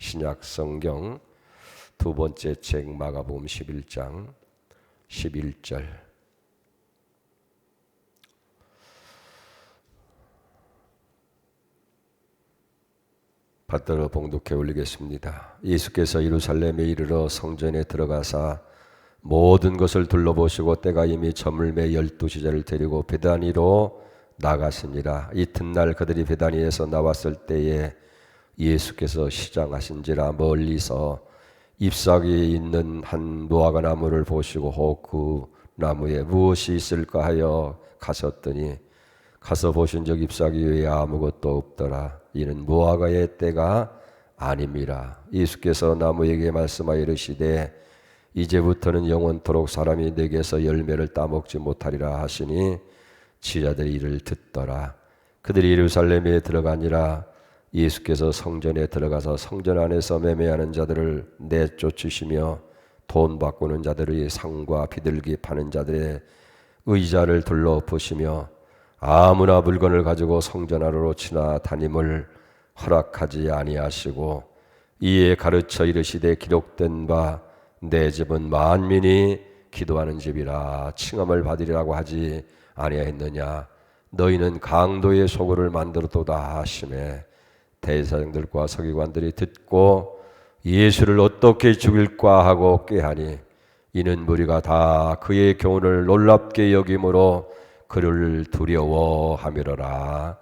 신약 성경 두 번째 책 마가복음 11장 11절. 받들어 봉독해 올리겠습니다. 예수께서 예루살렘에 이르러 성전에 들어가사 모든 것을 둘러보시고 때가 이미 저물매 12제자를 데리고 베다니로 나가시니라. 이튿날 그들이 베다니에서 나왔을 때에 예수께서 시장하신지라 멀리서 잎사귀에 있는 한 무화과 나무를 보시고 혹 그 나무에 무엇이 있을까 하여 가셨더니 가서 보신즉 잎사귀 외에 아무것도 없더라. 이는 무화과의 때가 아님이라. 예수께서 나무에게 말씀하여 이르시되 이제부터는 영원토록 사람이 내게서 열매를 따먹지 못하리라 하시니 제자들이 이를 듣더라. 그들이 예루살렘에 들어가니라. 예수께서 성전에 들어가서 성전 안에서 매매하는 자들을 내쫓으시며 돈 바꾸는 자들의 상과 비둘기 파는 자들의 의자를 둘러엎으시며 아무나 물건을 가지고 성전 안으로 지나다님을 허락하지 아니하시고 이에 가르쳐 이르시되 기록된 바 내 집은 만민이 기도하는 집이라 칭함을 받으리라고 하지 아니하였느냐. 너희는 강도의 소굴을 만들었도다 하시매 대제사장들과 서기관들이 듣고 예수를 어떻게 죽일까 하고 꾀하니 이는 무리가 다 그의 교훈을 놀랍게 여김으로 그를 두려워하미러라.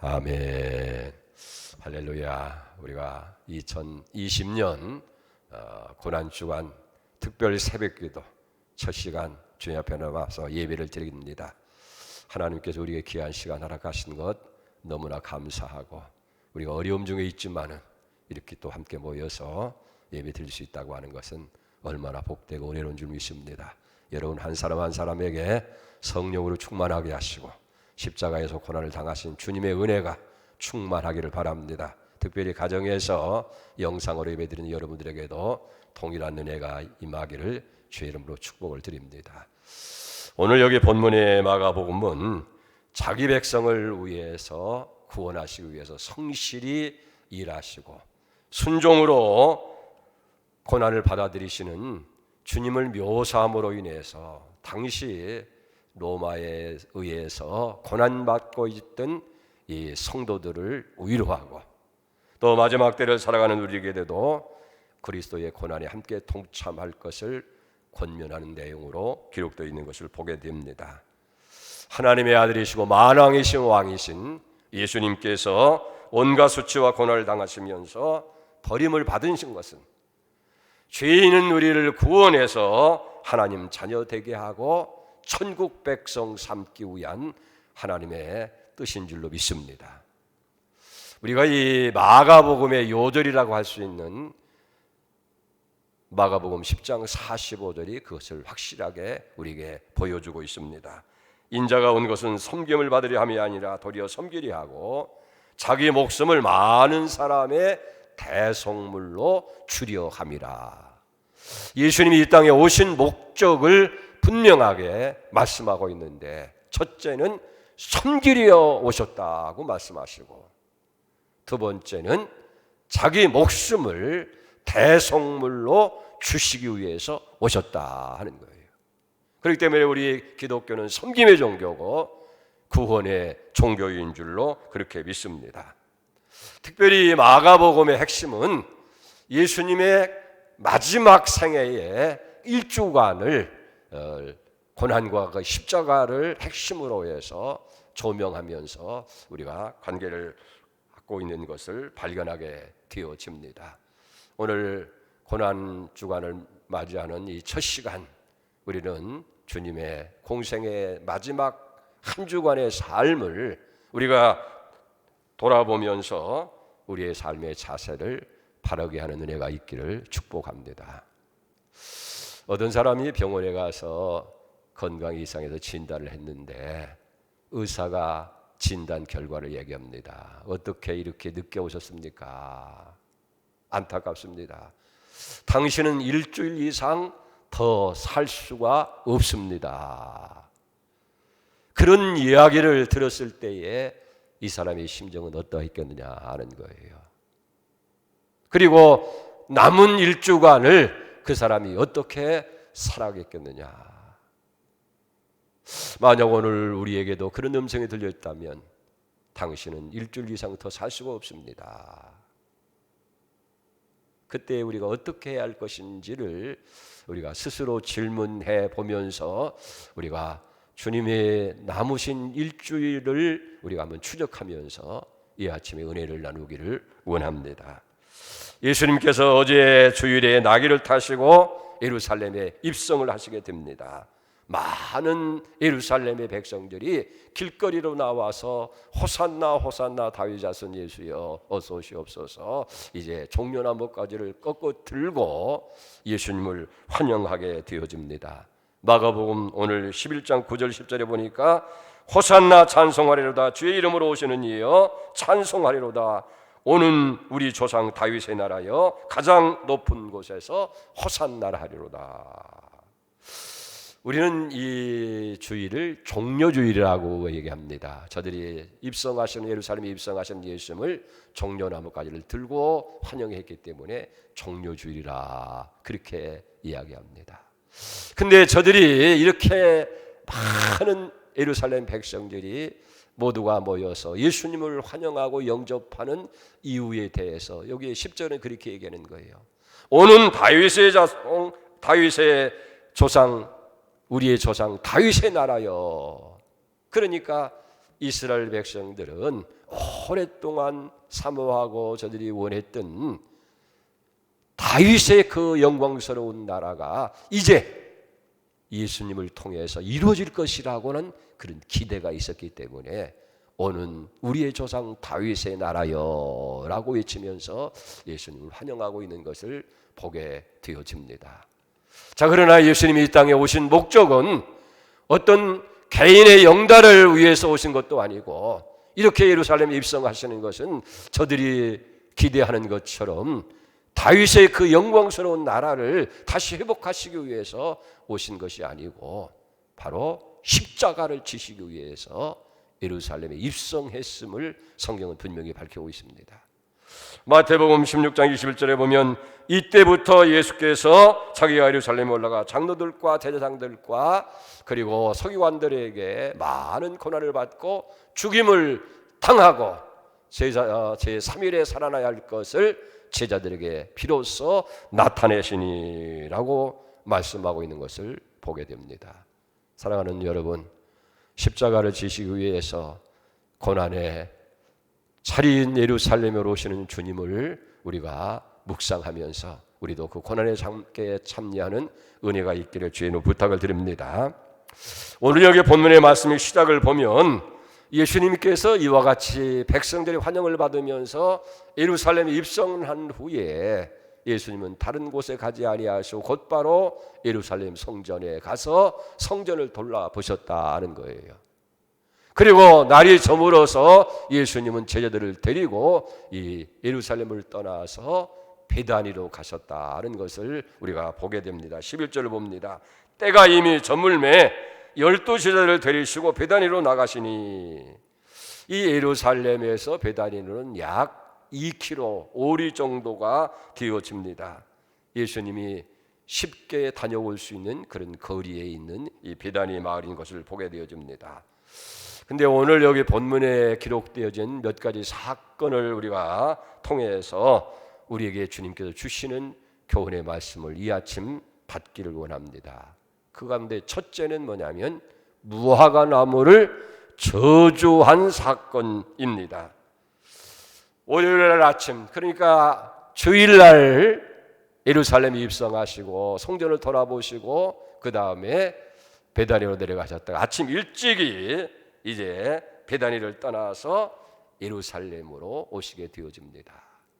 아멘. 할렐루야. 우리가 2020년 고난주간 특별 새벽기도 첫 시간 주님 앞에 나와서 예배를 드립니다. 하나님께서 우리에게 귀한 시간 허락하신 것 너무나 감사하고 우리가 어려움 중에 있지만은 이렇게 또 함께 모여서 예배 드릴 수 있다고 하는 것은 얼마나 복되고 은혜로운 줄 믿습니다. 여러분 한 사람 한 사람에게 성령으로 충만하게 하시고 십자가에서 고난을 당하신 주님의 은혜가 충만하기를 바랍니다. 특별히 가정에서 영상으로 예배드리는 여러분들에게도 동일한 은혜가 임하기를 주의 이름으로 축복을 드립니다. 오늘 여기 본문의 마가복음은 자기 백성을 위해서 구원하시기 위해서 성실히 일하시고 순종으로 고난을 받아들이시는 주님을 묘사함으로 인해서 당시 로마에 의해서 고난받고 있던 이 성도들을 위로하고 또 마지막 때를 살아가는 우리에게도 그리스도의 고난에 함께 동참할 것을 권면하는 내용으로 기록되어 있는 것을 보게 됩니다. 하나님의 아들이시고 만왕이신 왕이신 예수님께서 온갖 수치와 고난을 당하시면서 버림을 받으신 것은 죄 있는 우리를 구원해서 하나님 자녀 되게 하고 천국 백성 삼기 위한 하나님의 뜻인 줄로 믿습니다. 우리가 이 마가복음의 요절이라고 할 수 있는 마가복음 10장 45절이 그것을 확실하게 우리에게 보여주고 있습니다. 인자가 온 것은 섬김을 받으려 함이 아니라 도리어 섬기려 하고 자기 목숨을 많은 사람의 대속물로 주려 함이라. 예수님이 이 땅에 오신 목적을 분명하게 말씀하고 있는데 첫째는 섬기려 오셨다고 말씀하시고 두 번째는 자기 목숨을 대속물로 주시기 위해서 오셨다 하는 거예요. 그렇기 때문에 우리 기독교는 섬김의 종교고 구원의 종교인 줄로 그렇게 믿습니다. 특별히 마가복음의 핵심은 예수님의 마지막 생애의 1주간을 고난과 그 십자가를 핵심으로 해서 조명하면서 우리가 관계를 갖고 있는 것을 발견하게 되어집니다. 오늘 고난 주간을 맞이하는 이 첫 시간 우리는 주님의 공생의 마지막 한 주간의 삶을 우리가 돌아보면서 우리의 삶의 자세를 바르게 하는 은혜가 있기를 축복합니다. 어떤 사람이 병원에 가서 건강 이상에서 진단을 했는데 의사가 진단 결과를 얘기합니다. 어떻게 이렇게 늦게 오셨습니까? 안타깝습니다. 당신은 일주일 이상 더 살 수가 없습니다. 그런 이야기를 들었을 때에 이 사람의 심정은 어떠했겠느냐 하는 거예요. 그리고 남은 일주간을 그 사람이 어떻게 살아가겠느냐. 만약 오늘 우리에게도 그런 음성이 들려있다면 당신은 일주일 이상 더 살 수가 없습니다. 그때 우리가 어떻게 해야 할 것인지를 우리가 스스로 질문해 보면서 우리가 주님의 남으신 일주일을 우리가 한번 추적하면서 이 아침에 은혜를 나누기를 원합니다. 예수님께서 어제 주일에 나귀를 타시고 예루살렘에 입성을 하시게 됩니다. 많은 예루살렘의 백성들이 길거리로 나와서 호산나 호산나 다윗 자손 예수여 어서 오시옵소서, 이제 종려나무가지를 꺾어 들고 예수님을 환영하게 되어집니다. 마가복음 오늘 11장 9절 10절에 보니까 호산나 찬송하리로다, 주의 이름으로 오시는 이여 찬송하리로다, 오는 우리 조상 다윗의 나라여 가장 높은 곳에서 호산나라 하리로다. 우리는 이 주일을 종려주일이라고 얘기합니다. 저들이 입성하시는, 예루살렘에 입성하신 예수님을 종려나무가지를 들고 환영했기 때문에 종려주일이라 그렇게 이야기합니다. 근데 저들이 이렇게 많은 예루살렘 백성들이 모두가 모여서 예수님을 환영하고 영접하는 이유에 대해서 여기 10절은 그렇게 얘기하는 거예요. 오는 다윗의 자손, 다윗의 조상, 우리의 조상 다윗의 나라여. 그러니까 이스라엘 백성들은 오랫동안 사모하고 저들이 원했던 다윗의 그 영광스러운 나라가 이제 예수님을 통해서 이루어질 것이라고는 그런 기대가 있었기 때문에 오는 우리의 조상 다윗의 나라여 라고 외치면서 예수님을 환영하고 있는 것을 보게 되어집니다. 자, 그러나 예수님이 이 땅에 오신 목적은 어떤 개인의 영달을 위해서 오신 것도 아니고, 이렇게 예루살렘에 입성하시는 것은 저들이 기대하는 것처럼 다윗의 그 영광스러운 나라를 다시 회복하시기 위해서 오신 것이 아니고 바로 십자가를 지시기 위해서 예루살렘에 입성했음을 성경은 분명히 밝히고 있습니다. 마태복음 16장 21절에 보면 이때부터 예수께서 자기가 예루살렘에 올라가 장로들과 대제사장들과 그리고 서기관들에게 많은 고난을 받고 죽임을 당하고 제3일에 살아나야 할 것을 제자들에게 비로소 나타내시니라고 말씀하고 있는 것을 보게 됩니다. 사랑하는 여러분, 십자가를 지시기 위해서 고난에 차린 예루살렘으로 오시는 주님을 우리가 묵상하면서 우리도 그 고난에 함께 참여하는 은혜가 있기를 주의 부탁을 드립니다. 오늘 여기 본문의 말씀의 시작을 보면 예수님께서 이와 같이 백성들의 환영을 받으면서 예루살렘에 입성한 후에 예수님은 다른 곳에 가지 아니하시고 곧바로 예루살렘 성전에 가서 성전을 돌아보셨다는 거예요. 그리고 날이 저물어서 예수님은 제자들을 데리고 이 예루살렘을 떠나서 베다니로 가셨다는 것을 우리가 보게 됩니다. 11절을 봅니다. 때가 이미 저물매 12제자를 데리시고 베다니로 나가시니, 이 예루살렘에서 베다니로는 약 2km, 5리 정도가 되어집니다. 예수님이 쉽게 다녀올 수 있는 그런 거리에 있는 이 베다니 마을인 것을 보게 되어집니다. 근데 오늘 여기 본문에 기록되어진 몇 가지 사건을 우리가 통해서 우리에게 주님께서 주시는 교훈의 말씀을 이 아침 받기를 원합니다. 그 가운데 첫째는 뭐냐면 무화과 나무를 저주한 사건입니다. 월요일 아침, 그러니까 주일날 예루살렘에 입성하시고 성전을 돌아보시고 그 다음에 베다니로 내려가셨다가 아침 일찍이 이제 베다니를 떠나서 예루살렘으로 오시게 되어집니다.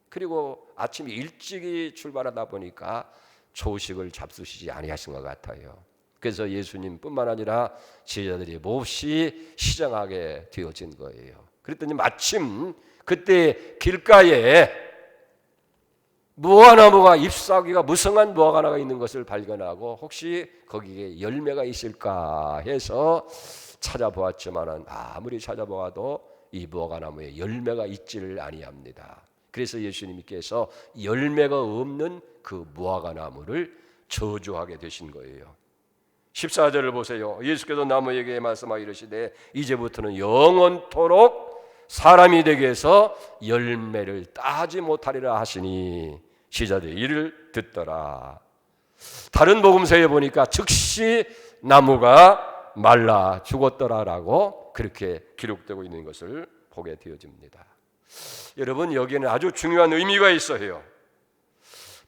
그리고 아침 일찍이 출발하다 보니까 조식을 잡수시지 아니하신 것 같아요. 그래서 예수님뿐만 아니라 제자들이 몹시 시장하게 되어진 거예요. 그랬더니 마침 그때 길가에 무화과나무가 잎사귀가 무성한 무화과나무가 있는 것을 발견하고 혹시 거기에 열매가 있을까 해서 찾아보았지만 아무리 찾아보아도 이 무화과나무에 열매가 있지를 아니합니다. 그래서 예수님께서 열매가 없는 그 무화과 나무를 저주하게 되신 거예요. 14절을 보세요. 예수께서 나무에게 말씀하여 이르시되 이제부터는 영원토록 사람이 되게 해서 열매를 따지 못하리라 하시니 시자들이 이를 듣더라. 다른 복음서에 보니까 즉시 나무가 말라 죽었더라라고 그렇게 기록되고 있는 것을 보게 되어집니다. 여러분, 여기에는 아주 중요한 의미가 있어요.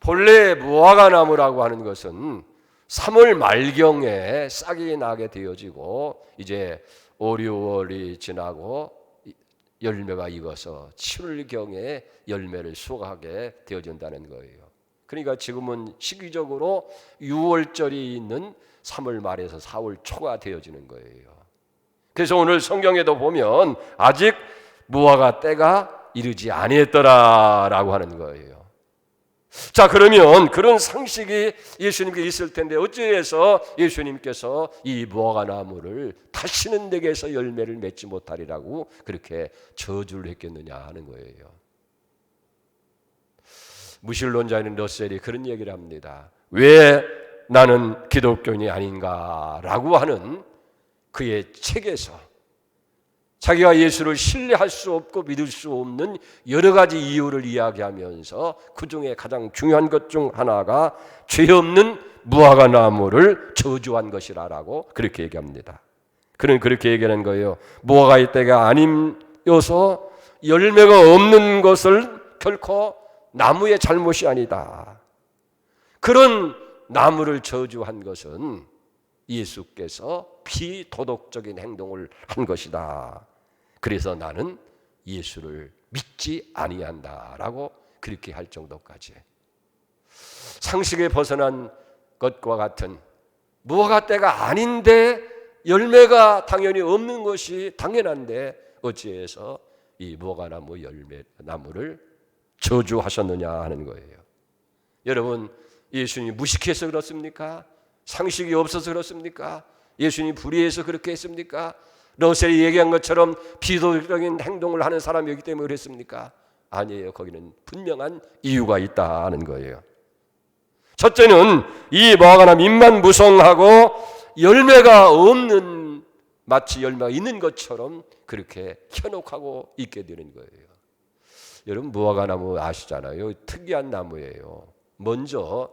본래 무화과 나무라고 하는 것은 3월 말경에 싹이 나게 되어지고 이제 5, 6월이 지나고 열매가 익어서 7월경에 열매를 수확하게 되어진다는 거예요. 그러니까 지금은 시기적으로 6월절이 있는 3월 말에서 4월 초가 되어지는 거예요. 그래서 오늘 성경에도 보면 아직 무화과 때가 이르지 아니했더라라고 하는 거예요. 자, 그러면 그런 상식이 예수님께 있을 텐데 어찌해서 예수님께서 이 무화과 나무를 다시는 내게서 열매를 맺지 못하리라고 그렇게 저주를 했겠느냐 하는 거예요. 무신론자인 러셀이 그런 얘기를 합니다. 왜 나는 기독교인이 아닌가라고 하는 그의 책에서 자기가 예수를 신뢰할 수 없고 믿을 수 없는 여러 가지 이유를 이야기하면서 그 중에 가장 중요한 것 중 하나가 죄 없는 무화과 나무를 저주한 것이라고 그렇게 얘기합니다. 그는 그렇게 얘기하는 거예요. 무화과의 때가 아니어서 열매가 없는 것을 결코 나무의 잘못이 아니다. 그런 나무를 저주한 것은 예수께서 비도덕적인 행동을 한 것이다. 그래서 나는 예수를 믿지 아니한다라고 그렇게 할 정도까지 상식에 벗어난 것과 같은 무화과 때가 아닌데 열매가 당연히 없는 것이 당연한데 어찌해서 이 무화과 나무 열매 나무를 저주하셨느냐 하는 거예요. 여러분, 예수님이 무식해서 그렇습니까? 상식이 없어서 그렇습니까? 예수님이 불의해서 그렇게 했습니까? 러셀이 얘기한 것처럼 비도덕적인 행동을 하는 사람이었기 때문에 그랬습니까? 아니에요. 거기는 분명한 이유가 있다는 거예요. 첫째는 이 무화과나무 잎만 무성하고 열매가 없는, 마치 열매가 있는 것처럼 그렇게 현혹하고 있게 되는 거예요. 여러분, 무화과나무 아시잖아요. 특이한 나무예요. 먼저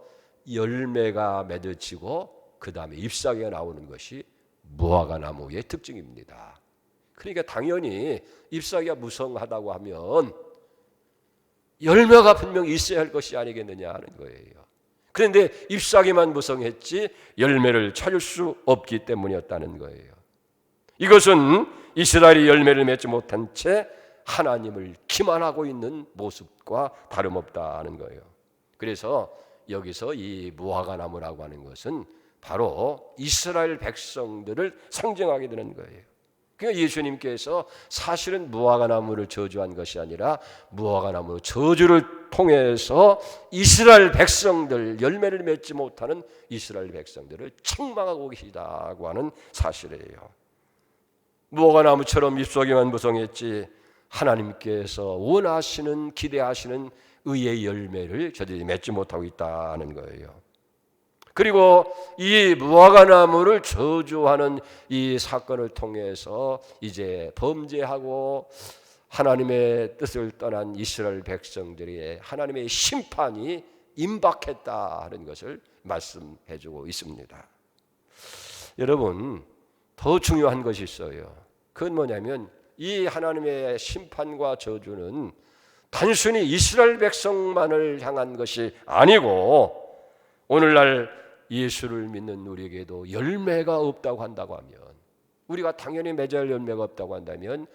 열매가 맺어지고 그 다음에 잎사귀가 나오는 것이 무화과나무의 특징입니다. 그러니까 당연히 잎사귀가 무성하다고 하면 열매가 분명히 있어야 할 것이 아니겠느냐 하는 거예요. 그런데 잎사귀만 무성했지 열매를 찾을 수 없기 때문이었다는 거예요. 이것은 이스라엘이 열매를 맺지 못한 채 하나님을 기만하고 있는 모습과 다름없다는 거예요. 그래서 여기서 이 무화과나무라고 하는 것은 바로 이스라엘 백성들을 상징하게 되는 거예요. 그러니까 예수님께서 사실은 무화과나무를 저주한 것이 아니라 무화과나무 저주를 통해서 이스라엘 백성들, 열매를 맺지 못하는 이스라엘 백성들을 책망하고 계시다고 하는 사실이에요. 무화과나무처럼 잎사귀만 무성했지 하나님께서 원하시는, 기대하시는 의의 열매를 저들이 맺지 못하고 있다는 거예요. 그리고 이 무화과나무를 저주하는 이 사건을 통해서 이제 범죄하고 하나님의 뜻을 떠난 이스라엘 백성들의 하나님의 심판이 임박했다는 것을 말씀해주고 있습니다. 여러분, 더 중요한 것이 있어요. 그건 뭐냐면 이 하나님의 심판과 저주는 단순히 이스라엘 백성만을 향한 것이 아니고 오늘날 예수를 믿는 우리에게도 열매가 없다고 한다고 하면, 우리가 당연히 맺어야 할 열매가 없다고 한다면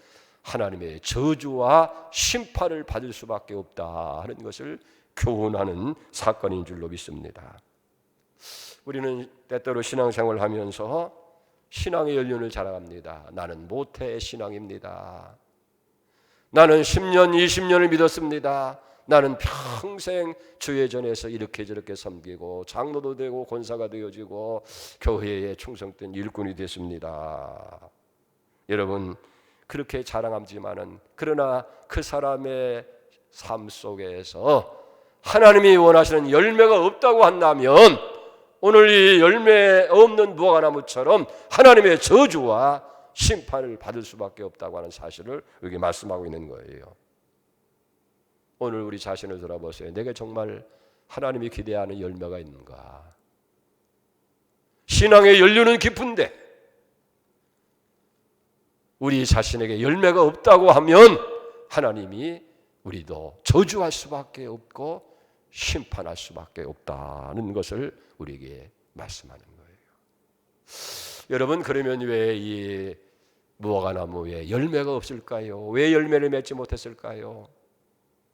하나님의 저주와 심판을 받을 수밖에 없다 하는 것을 교훈하는 사건인 줄로 믿습니다. 우리는 때때로 신앙생활을 하면서 신앙의 연륜을 자랑합니다. 나는 모태 신앙입니다. 나는 10년, 20년을 믿었습니다. 나는 평생 주의 전에서 이렇게 저렇게 섬기고 장로도 되고 권사가 되어지고 교회에 충성된 일꾼이 됐습니다. 여러분, 그렇게 자랑하지만은 그러나 그 사람의 삶 속에서 하나님이 원하시는 열매가 없다고 한다면 오늘 이 열매 없는 무화과나무처럼 하나님의 저주와 심판을 받을 수밖에 없다고 하는 사실을 여기 말씀하고 있는 거예요. 오늘 우리 자신을 돌아보세요. 내게 정말 하나님이 기대하는 열매가 있는가? 신앙의 연륜은 깊은데 우리 자신에게 열매가 없다고 하면 하나님이 우리도 저주할 수밖에 없고 심판할 수밖에 없다는 것을 우리에게 말씀하는 거예요. 여러분, 그러면 왜 이 무화과나무에 열매가 없을까요? 왜 열매를 맺지 못했을까요?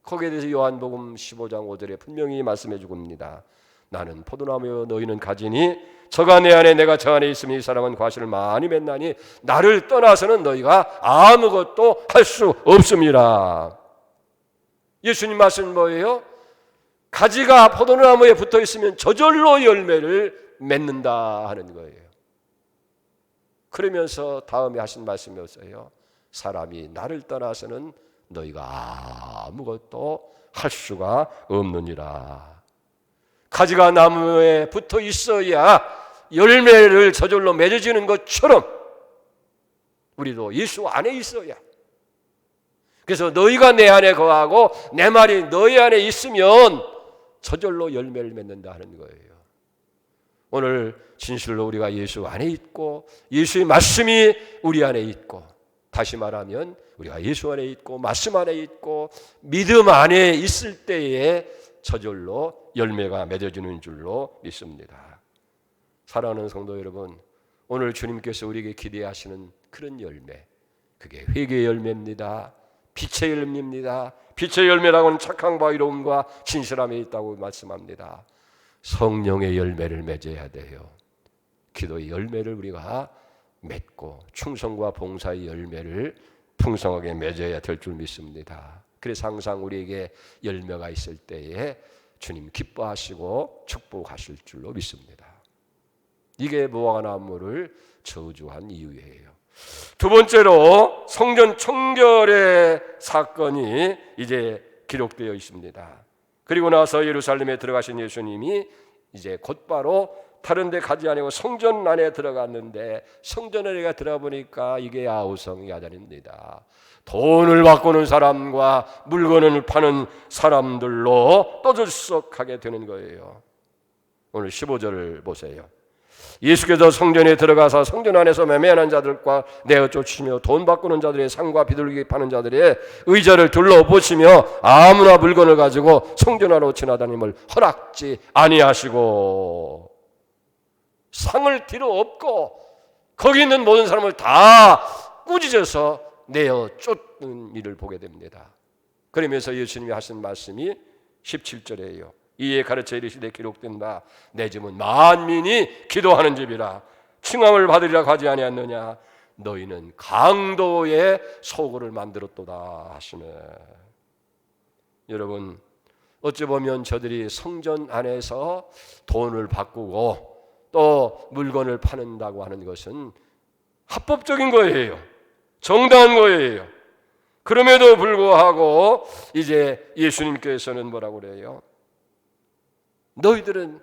거기에 대해서 요한복음 15장 5절에 분명히 말씀해 주고 있습니다. 나는 포도나무요 너희는 가지니 저가 내 안에 내가 저 안에 있으니 이 사람은 과실을 많이 맺나니 나를 떠나서는 너희가 아무것도 할 수 없습니다. 예수님 말씀은 뭐예요? 가지가 포도나무에 붙어 있으면 저절로 열매를 맺는다 하는 거예요. 그러면서 다음에 하신 말씀이 없어요. 사람이 나를 떠나서는 너희가 아무것도 할 수가 없느니라. 가지가 나무에 붙어 있어야 열매를 저절로 맺어지는 것처럼 우리도 예수 안에 있어야. 그래서 너희가 내 안에 거하고 내 말이 너희 안에 있으면 저절로 열매를 맺는다 하는 거예요. 오늘 진실로 우리가 예수 안에 있고 예수의 말씀이 우리 안에 있고, 다시 말하면 우리가 예수 안에 있고 말씀 안에 있고 믿음 안에 있을 때에 저절로 열매가 맺어지는 줄로 믿습니다. 사랑하는 성도 여러분, 오늘 주님께서 우리에게 기대하시는 그런 열매, 그게 회개의 열매입니다. 빛의 열매입니다. 빛의 열매라고는 착한 바이로움과 진실함에 있다고 말씀합니다. 성령의 열매를 맺어야 돼요. 기도의 열매를 우리가 맺고 충성과 봉사의 열매를 풍성하게 맺어야 될 줄 믿습니다. 그래서 항상 우리에게 열매가 있을 때에 주님 기뻐하시고 축복하실 줄로 믿습니다. 이게 무화과나무를 저주한 이유예요. 두 번째로 성전 청결의 사건이 이제 기록되어 있습니다. 그리고 나서 예루살렘에 들어가신 예수님이 이제 곧바로 다른 데 가지 아니고 성전 안에 들어갔는데, 성전 안에 들어가 보니까 이게 아우성이 아전입니다. 돈을 바꾸는 사람과 물건을 파는 사람들로 떠들썩하게 되는 거예요. 오늘 15절을 보세요. 예수께서 성전에 들어가서 성전 안에서 매매하는 자들과 내어 쫓으시며 돈 바꾸는 자들의 상과 비둘기 파는 자들의 의자를 둘러보시며 아무나 물건을 가지고 성전 안으로 지나다님을 허락지 아니하시고, 상을 뒤로 엎고 거기 있는 모든 사람을 다 꾸짖어서 내어 쫓는 일을 보게 됩니다. 그러면서 예수님이 하신 말씀이 17절이에요. 이에 가르쳐 이르시되 기록된 바 내 집은 만민이 기도하는 집이라 칭함을 받으리라 하지 아니하느냐. 너희는 강도의 소굴을 만들었도다 하시네. 여러분, 어찌 보면 저들이 성전 안에서 돈을 바꾸고 또 물건을 파는다고 하는 것은 합법적인 거예요. 정당한 거예요. 그럼에도 불구하고 이제 예수님께서는 뭐라고 그래요? 너희들은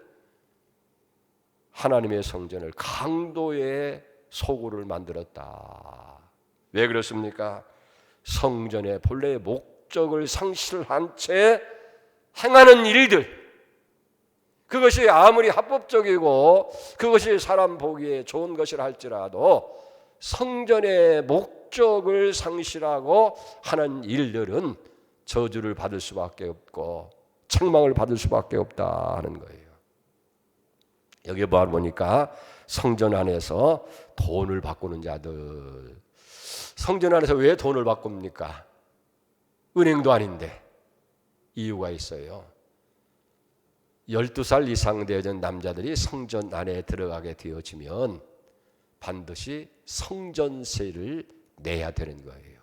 하나님의 성전을 강도의 소굴을 만들었다. 왜 그렇습니까? 성전의 본래의 목적을 상실한 채 행하는 일들, 그것이 아무리 합법적이고 그것이 사람 보기에 좋은 것이라 할지라도 성전의 목적을 상실하고 하는 일들은 저주를 받을 수밖에 없고 책망을 받을 수밖에 없다 하는 거예요. 여기 보니까 성전 안에서 돈을 바꾸는 자들, 성전 안에서 왜 돈을 바꿉니까? 은행도 아닌데. 이유가 있어요. 12살 이상 되어진 남자들이 성전 안에 들어가게 되어지면 반드시 성전세를 내야 되는 거예요.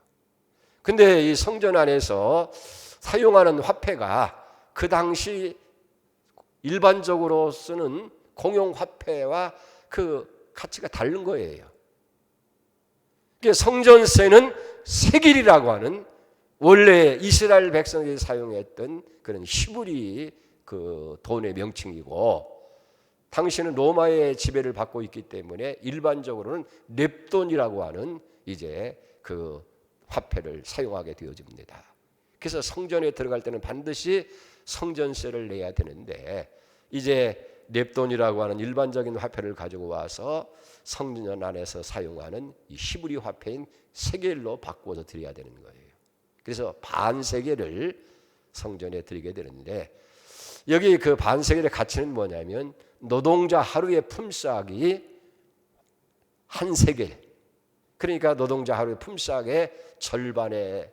근데 이 성전 안에서 사용하는 화폐가 그 당시 일반적으로 쓰는 공용 화폐와 그 가치가 다른 거예요. 성전세는 세길이라고 하는 원래 이스라엘 백성들이 사용했던 그런 히브리 그 돈의 명칭이고, 당시는 로마의 지배를 받고 있기 때문에 일반적으로는 렙돈이라고 하는 이제 그 화폐를 사용하게 되어집니다. 그래서 성전에 들어갈 때는 반드시 성전세를 내야 되는데, 이제 렙돈이라고 하는 일반적인 화폐를 가지고 와서 성전 안에서 사용하는 이 히브리 화폐인 세겔로 바꾸어서 드려야 되는 거예요. 그래서 반세겔을 성전에 드리게 되는데, 여기 그 반세겔의 가치는 뭐냐면 노동자 하루의 품삯이 한 세겔, 그러니까 노동자 하루의 품삯의 절반에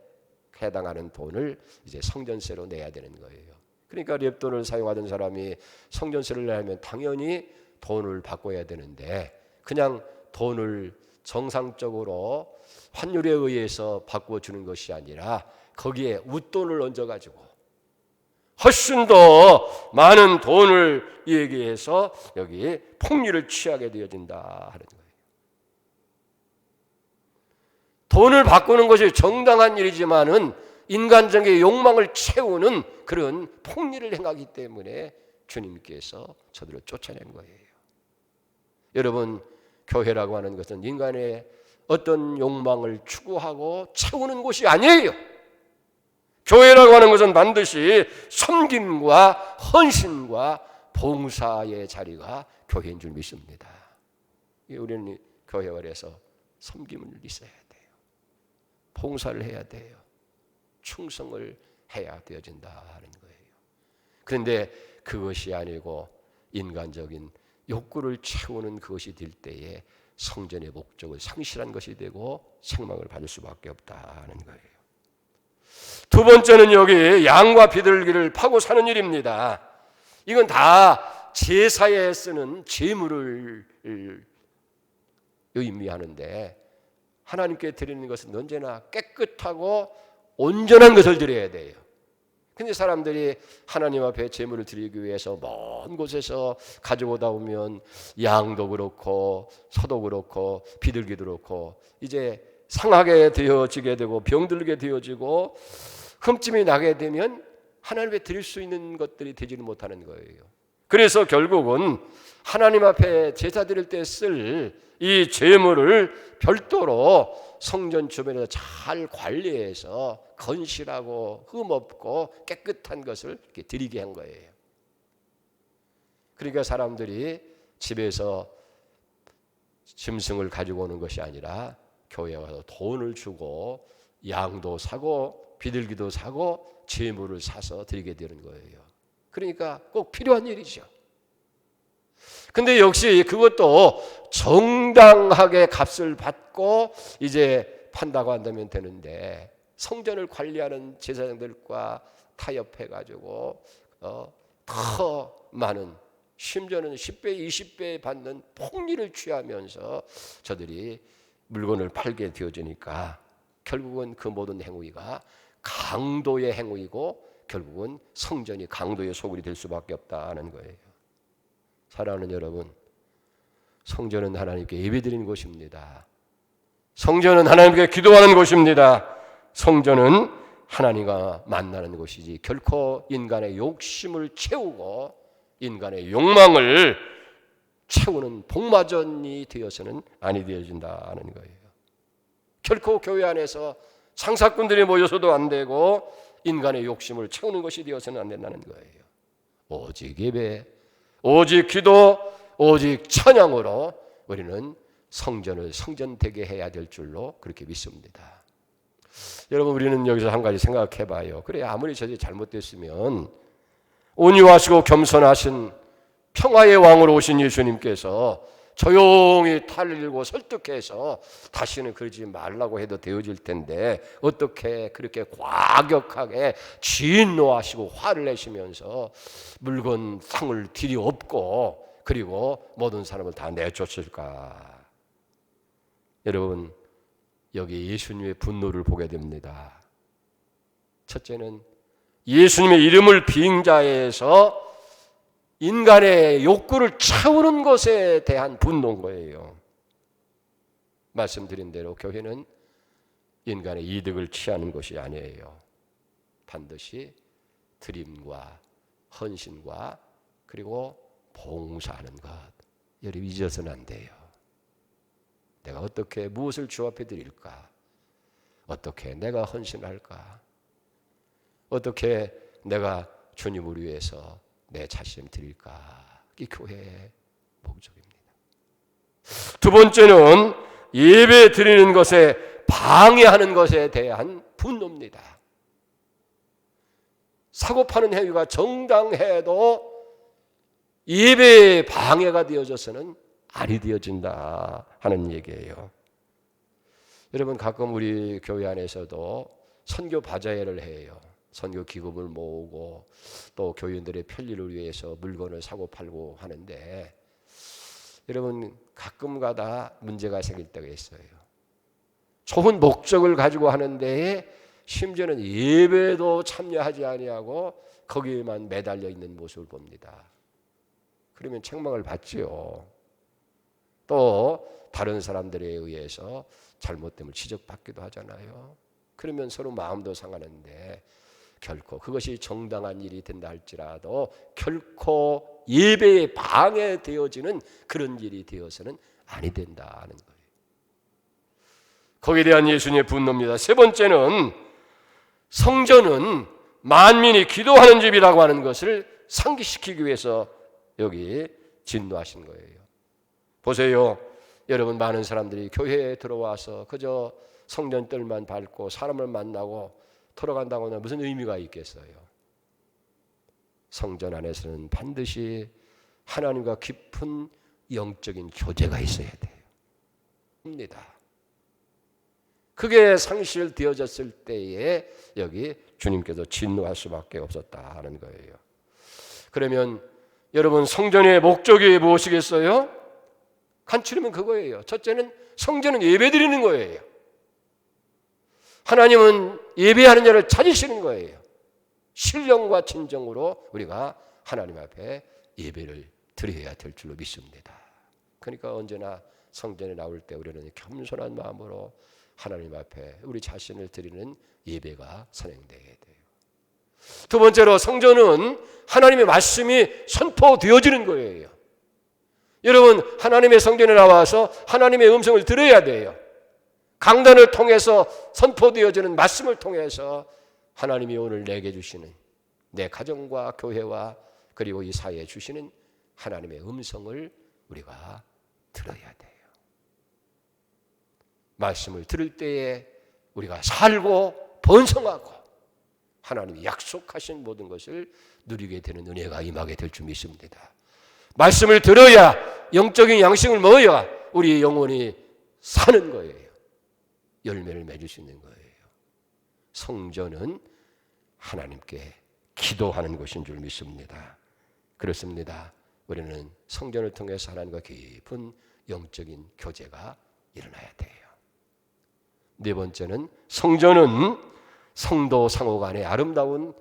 해당하는 돈을 이제 성전세로 내야 되는 거예요. 그러니까 렙돈을 사용하던 사람이 성전세를 내면 당연히 돈을 바꿔야 되는데, 그냥 돈을 정상적으로 환율에 의해서 바꾸어 주는 것이 아니라 거기에 웃돈을 얹어가지고 훨씬 더 많은 돈을 얘기해서 여기 폭리를 취하게 되어진다 하는 거예요. 돈을 바꾸는 것이 정당한 일이지만은 인간적인 욕망을 채우는 그런 폭리를 행하기 때문에 주님께서 저들을 쫓아낸 거예요. 여러분, 교회라고 하는 것은 인간의 어떤 욕망을 추구하고 채우는 곳이 아니에요. 교회라고 하는 것은 반드시 섬김과 헌신과 봉사의 자리가 교회인 줄 믿습니다. 우리는 교회원에서 섬김을 있어야 돼요. 봉사를 해야 돼요. 충성을 해야 되어진다 하는 거예요. 그런데 그것이 아니고 인간적인 욕구를 채우는 그것이 될 때에 성전의 목적을 상실한 것이 되고 책망을 받을 수밖에 없다는 거예요. 두 번째는 여기 양과 비둘기를 파고 사는 일입니다. 이건 다 제사에 쓰는 제물을 의미하는데, 하나님께 드리는 것은 언제나 깨끗하고 온전한 것을 드려야 돼요. 근데 사람들이 하나님 앞에 제물을 드리기 위해서 먼 곳에서 가져오다 오면 양도 그렇고 소도 그렇고 비둘기도 그렇고 이제 상하게 되어지게 되고 병들게 되어지고 흠집이 나게 되면 하나님께 드릴 수 있는 것들이 되지는 못하는 거예요. 그래서 결국은 하나님 앞에 제사 드릴 때 쓸 이 제물을 별도로 성전 주변에서 잘 관리해서 건실하고 흠없고 깨끗한 것을 이렇게 드리게 한 거예요. 그러니까 사람들이 집에서 짐승을 가지고 오는 것이 아니라 교회에 와서 돈을 주고 양도 사고 비둘기도 사고 제물을 사서 드리게 되는 거예요. 그러니까 꼭 필요한 일이죠. 근데 역시 그것도 정당하게 값을 받고 이제 판다고 한다면 되는데, 성전을 관리하는 제사장들과 타협해가지고 더 많은, 심지어는 10배, 20배 받는 폭리를 취하면서 저들이 물건을 팔게 되어지니까 결국은 그 모든 행위가 강도의 행위이고 결국은 성전이 강도의 소굴이 될 수밖에 없다는 거예요. 사랑하는 여러분, 성전은 하나님께 예배드리는 곳입니다. 성전은 하나님께 기도하는 곳입니다. 성전은 하나님과 만나는 곳이지 결코 인간의 욕심을 채우고 인간의 욕망을 채우는 복마전이 되어서는 아니 되어진다는 거예요. 결코 교회 안에서 상사꾼들이 모여서도 안 되고 인간의 욕심을 채우는 것이 되어서는 안 된다는 거예요. 오직 예배, 오직 기도, 오직 찬양으로 우리는 성전을 성전되게 해야 될 줄로 그렇게 믿습니다. 여러분, 우리는 여기서 한 가지 생각해 봐요. 그래, 아무리 저들이 잘못됐으면 온유하시고 겸손하신 평화의 왕으로 오신 예수님께서 조용히 탈일고 설득해서 다시는 그러지 말라고 해도 되어질 텐데 어떻게 그렇게 과격하게 진노하시고 화를 내시면서 물건 상을 들이 없고 그리고 모든 사람을 다 내쫓을까? 여러분, 여기 예수님의 분노를 보게 됩니다. 첫째는 예수님의 이름을 빙자해서 인간의 욕구를 채우는 것에 대한 분노인 거예요. 말씀드린 대로 교회는 인간의 이득을 취하는 것이 아니에요. 반드시 드림과 헌신과 그리고 봉사하는 것, 여러분 잊어서는 안 돼요. 내가 어떻게 무엇을 주 앞에 드릴까? 어떻게 내가 헌신할까? 어떻게 내가 주님을 위해서 내 자신을 드릴까? 이 교회의 목적입니다. 두 번째는 예배 드리는 것에 방해하는 것에 대한 분노입니다. 사고 파는 행위가 정당해도 예배의 방해가 되어져서는 아니 되어진다 하는 얘기예요. 여러분 가끔 우리 교회 안에서도 선교 바자회를 해요. 선교 기금을 모으고 또 교인들의 편리를 위해서 물건을 사고 팔고 하는데 여러분 가끔가다 문제가 생길 때가 있어요. 좋은 목적을 가지고 하는데 심지어는 예배도 참여하지 아니하고 거기에만 매달려 있는 모습을 봅니다. 그러면 책망을 받지요. 또 다른 사람들에 의해서 잘못됨을 지적받기도 하잖아요. 그러면 서로 마음도 상하는데 결코 그것이 정당한 일이 된다 할지라도 결코 예배에 방해되어지는 그런 일이 되어서는 아니 된다는 거예요. 거기에 대한 예수님의 분노입니다. 세 번째는 성전은 만민이 기도하는 집이라고 하는 것을 상기시키기 위해서 여기 진노하신 거예요. 보세요. 여러분 많은 사람들이 교회에 들어와서 그저 성전뜰만 밟고 사람을 만나고 돌아간다고 하면 무슨 의미가 있겠어요? 성전 안에서는 반드시 하나님과 깊은 영적인 교제가 있어야 돼요. 입니다. 그게 상실되어졌을 때에 여기 주님께서 진노할 수밖에 없었다는 거예요. 그러면 여러분 성전의 목적이 무엇이겠어요? 간추리면 그거예요. 첫째는 성전은 예배드리는 거예요. 하나님은 예배하는 자를 찾으시는 거예요. 신령과 진정으로 우리가 하나님 앞에 예배를 드려야 될 줄로 믿습니다. 그러니까 언제나 성전에 나올 때 우리는 겸손한 마음으로 하나님 앞에 우리 자신을 드리는 예배가 선행되어야 돼요. 두 번째로 성전은 하나님의 말씀이 선포되어지는 거예요. 여러분 하나님의 성전에 나와서 하나님의 음성을 들어야 돼요. 강단을 통해서 선포되어지는 말씀을 통해서 하나님이 오늘 내게 주시는 내 가정과 교회와 그리고 이 사회에 주시는 하나님의 음성을 우리가 들어야 돼요. 말씀을 들을 때에 우리가 살고 번성하고 하나님이 약속하신 모든 것을 누리게 되는 은혜가 임하게 될 줄 믿습니다. 말씀을 들어야 영적인 양식을 먹어야 우리 영혼이 사는 거예요. 열매를 맺을 수 있는 거예요. 성전은 하나님께 기도하는 곳인 줄 믿습니다. 그렇습니다. 우리는 성전을 통해서 하나님과 깊은 영적인 교제가 일어나야 돼요. 네 번째는 성전은 성도 상호 간의 아름다운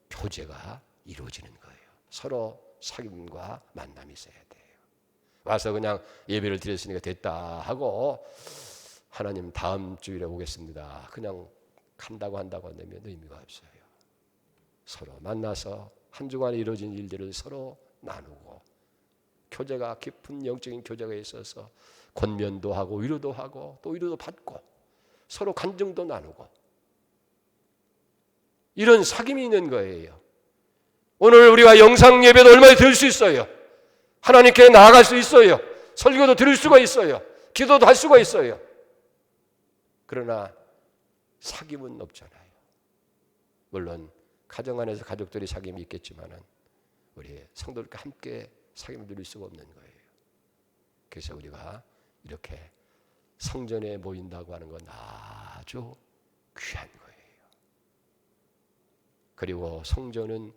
교제가 이루어지는 거예요. 서로 사귐과 만남이 있어야 돼요. 와서 그냥 예배를 드렸으니까 됐다 하고 하나님 다음 주일에 오겠습니다. 그냥 간다고 한다고 한다면 의미가 없어요. 서로 만나서 한 주간에 이루어진 일들을 서로 나누고 교제가 깊은 영적인 교제가 있어서 권면도 하고 위로도 하고 또 위로도 받고 서로 간증도 나누고 이런 사귐이 있는 거예요. 오늘 우리가 영상 예배도 얼마나 들을 수 있어요. 하나님께 나아갈 수 있어요. 설교도 들을 수가 있어요. 기도도 할 수가 있어요. 그러나 사귐은 없잖아요. 물론 가정 안에서 가족들이 사귐이 있겠지만은 우리 성도들과 함께 사귐을 누릴 수가 없는 거예요. 그래서 우리가 이렇게 성전에 모인다고 하는 건 아주 귀한 거예요. 그리고 성전은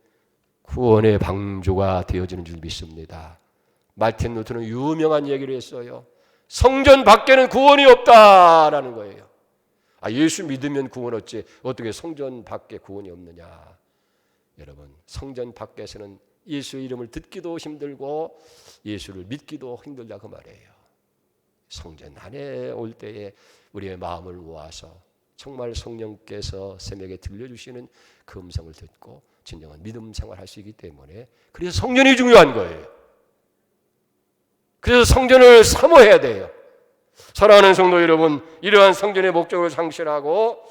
구원의 방주가 되어지는 줄 믿습니다. 말틴 루터는 유명한 얘기를 했어요. 성전 밖에는 구원이 없다라는 거예요. 예수 믿으면 구원 얻지 어떻게 성전 밖에 구원이 없느냐. 여러분 성전 밖에서는 예수 이름을 듣기도 힘들고 예수를 믿기도 힘들다 그 말이에요. 성전 안에 올 때에 우리의 마음을 모아서 정말 성령께서 새벽에 들려주시는 그 음성을 듣고 진정한 믿음 생활할 수 있기 때문에, 그래서 성전이 중요한 거예요. 그래서 성전을 사모해야 돼요. 사랑하는 성도 여러분, 이러한 성전의 목적을 상실하고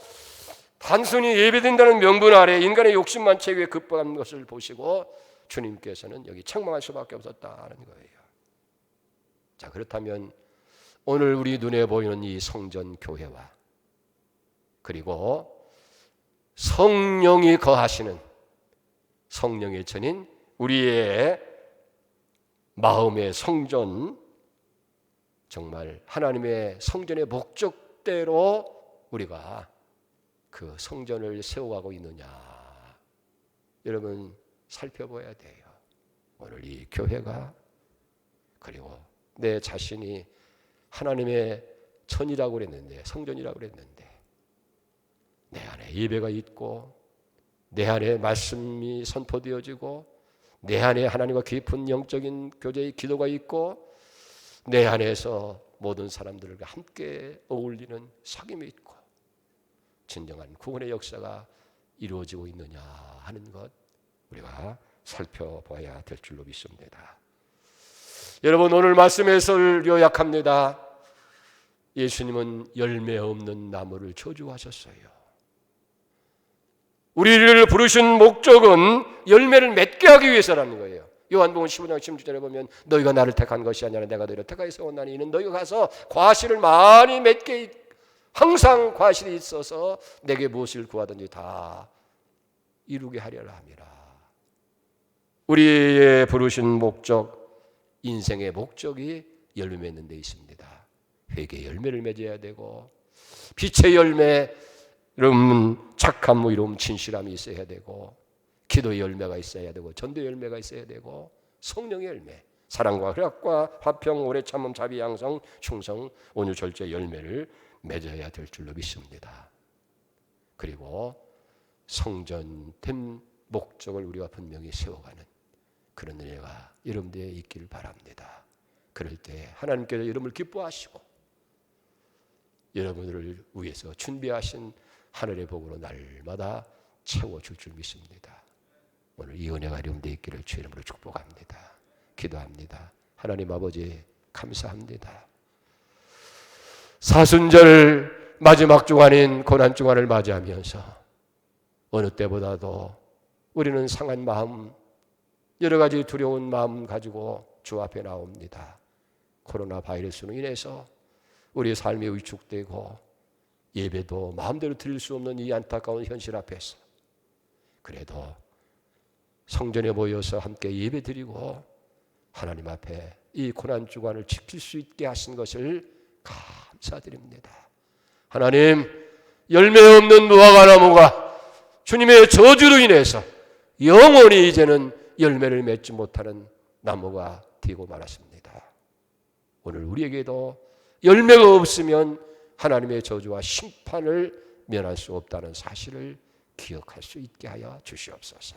단순히 예배된다는 명분 아래 인간의 욕심만 채우에 급박한 것을 보시고 주님께서는 여기 책망할 수밖에 없었다는 거예요. 자, 그렇다면 오늘 우리 눈에 보이는 이 성전 교회와 그리고 성령이 거하시는 성령의 전인 우리의 마음의 성전, 정말 하나님의 성전의 목적대로 우리가 그 성전을 세워가고 있느냐, 여러분 살펴봐야 돼요. 오늘 이 교회가, 그리고 내 자신이 하나님의 전이라고 그랬는데, 성전이라고 그랬는데, 내 안에 예배가 있고 내 안에 말씀이 선포되어지고 내 안에 하나님과 깊은 영적인 교제의 기도가 있고 내 안에서 모든 사람들과 함께 어울리는 사귐이 있고 진정한 구원의 역사가 이루어지고 있느냐 하는 것, 우리가 살펴봐야 될 줄로 믿습니다. 여러분, 오늘 말씀에서 요약합니다. 예수님은 열매 없는 나무를 저주하셨어요. 우리를 부르신 목적은 열매를 맺게 하기 위해서라는 거예요. 요한복음 15장 16절에 보면 너희가 나를 택한 것이 아니라 내가 너희를 택하여 세웠나니 이는 너희가 가서 과실을 많이 맺게, 항상 과실이 있어서 내게 무엇을 구하든지 다 이루게 하려라 함이라. 우리의 부르신 목적, 인생의 목적이 열매 맺는 데 있습니다. 회개의 열매를 맺어야 되고, 빛의 열매, 이러면 착함, 이러면 진실함이 있어야 되고, 기도의 열매가 있어야 되고, 전도의 열매가 있어야 되고, 성령의 열매, 사랑과 희락과 화평, 오래 참음, 자비, 양성, 충성, 온유, 절제 열매를 맺어야 될 줄로 믿습니다. 그리고 성전된 목적을 우리가 분명히 세워가는 그런 은혜가 여러분들에 있기를 바랍니다. 그럴 때 하나님께서 여러분을 기뻐하시고 여러분들을 위해서 준비하신 하늘의 복으로 날마다 채워줄 줄 믿습니다. 오늘 이 은혜가 여러분들에 있기를 주의 이름으로 축복합니다. 기도합니다. 하나님 아버지 감사합니다. 사순절 마지막 주간인 고난 주간을 맞이하면서 어느 때보다도 우리는 상한 마음, 여러 가지 두려운 마음 가지고 주 앞에 나옵니다. 코로나 바이러스로 인해서 우리의 삶이 위축되고 예배도 마음대로 드릴 수 없는 이 안타까운 현실 앞에서 그래도 성전에 모여서 함께 예배 드리고 하나님 앞에 이 고난 주간을 지킬 수 있게 하신 것을 감사드립니다. 하나님, 열매 없는 무화과 나무가 주님의 저주로 인해서 영원히 이제는 열매를 맺지 못하는 나무가 되고 말았습니다. 오늘 우리에게도 열매가 없으면 하나님의 저주와 심판을 면할 수 없다는 사실을 기억할 수 있게 하여 주시옵소서.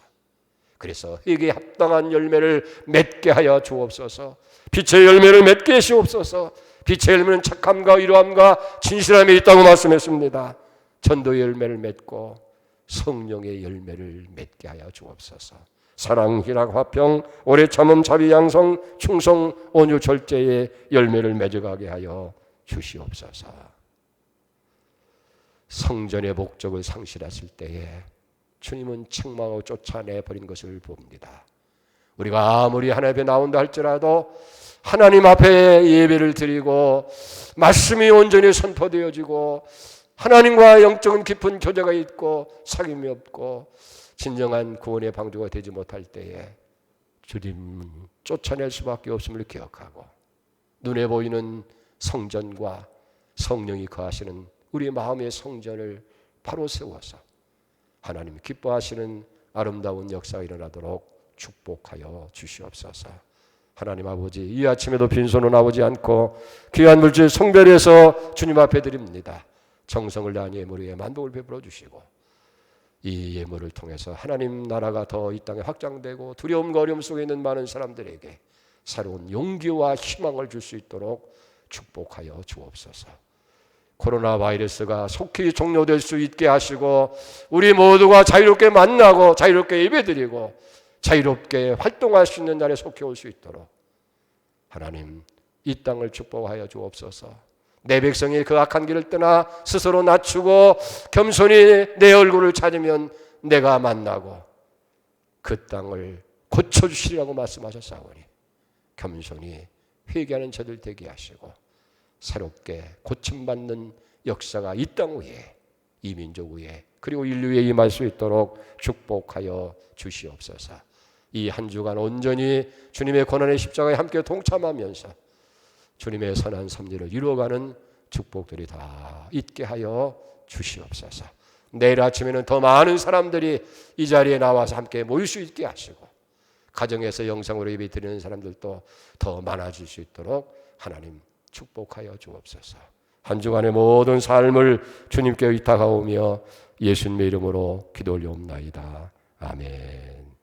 그래서 회개에 합당한 열매를 맺게 하여 주옵소서. 빛의 열매를 맺게 하시옵소서. 빛의 열매는 착함과 이로함과 진실함이 있다고 말씀했습니다. 전도의 열매를 맺고 성령의 열매를 맺게 하여 주옵소서. 사랑, 희락, 화평, 오래 참음, 자비, 양성, 충성, 온유, 절제의 열매를 맺어가게 하여 주시옵소서. 성전의 목적을 상실했을 때에 주님은 책망하고 쫓아내버린 것을 봅니다. 우리가 아무리 하나님 앞에 나온다 할지라도 하나님 앞에 예배를 드리고 말씀이 온전히 선포되어지고 하나님과 영적인 깊은 교제가 있고 사귐이 없고 진정한 구원의 방주가 되지 못할 때에 주님은 쫓아낼 수밖에 없음을 기억하고 눈에 보이는 성전과 성령이 거하시는 우리 마음의 성전을 바로 세워서 하나님 기뻐하시는 아름다운 역사가 일어나도록 축복하여 주시옵소서. 하나님 아버지, 이 아침에도 빈손으로 나오지 않고 귀한 물질 성별해서 주님 앞에 드립니다. 정성을 다한 예물에 만복을 베풀어 주시고 이 예물을 통해서 하나님 나라가 더 이 땅에 확장되고 두려움과 어려움 속에 있는 많은 사람들에게 새로운 용기와 희망을 줄 수 있도록 축복하여 주옵소서. 코로나 바이러스가 속히 종료될 수 있게 하시고 우리 모두가 자유롭게 만나고 자유롭게 예배드리고 자유롭게 활동할 수 있는 날에 속히 올 수 있도록 하나님 이 땅을 축복하여 주옵소서. 내 백성이 그 악한 길을 떠나 스스로 낮추고 겸손히 내 얼굴을 찾으면 내가 만나고 그 땅을 고쳐주시리라고 말씀하셨사오니 겸손히 회개하는 저들 되게 하시고 새롭게 고침받는 역사가 이 땅 위에 이 민족 위에 그리고 인류에 임할 수 있도록 축복하여 주시옵소서. 이 한 주간 온전히 주님의 고난의 십자가에 함께 동참하면서 주님의 선한 섭리를 이루어가는 축복들이 다 있게 하여 주시옵소서. 내일 아침에는 더 많은 사람들이 이 자리에 나와서 함께 모일 수 있게 하시고 가정에서 영상으로 예배드리는 사람들도 더 많아질 수 있도록 하나님 축복하여 주옵소서. 한 주간의 모든 삶을 주님께 의탁하오며 예수님의 이름으로 기도 올려옵나이다. 아멘.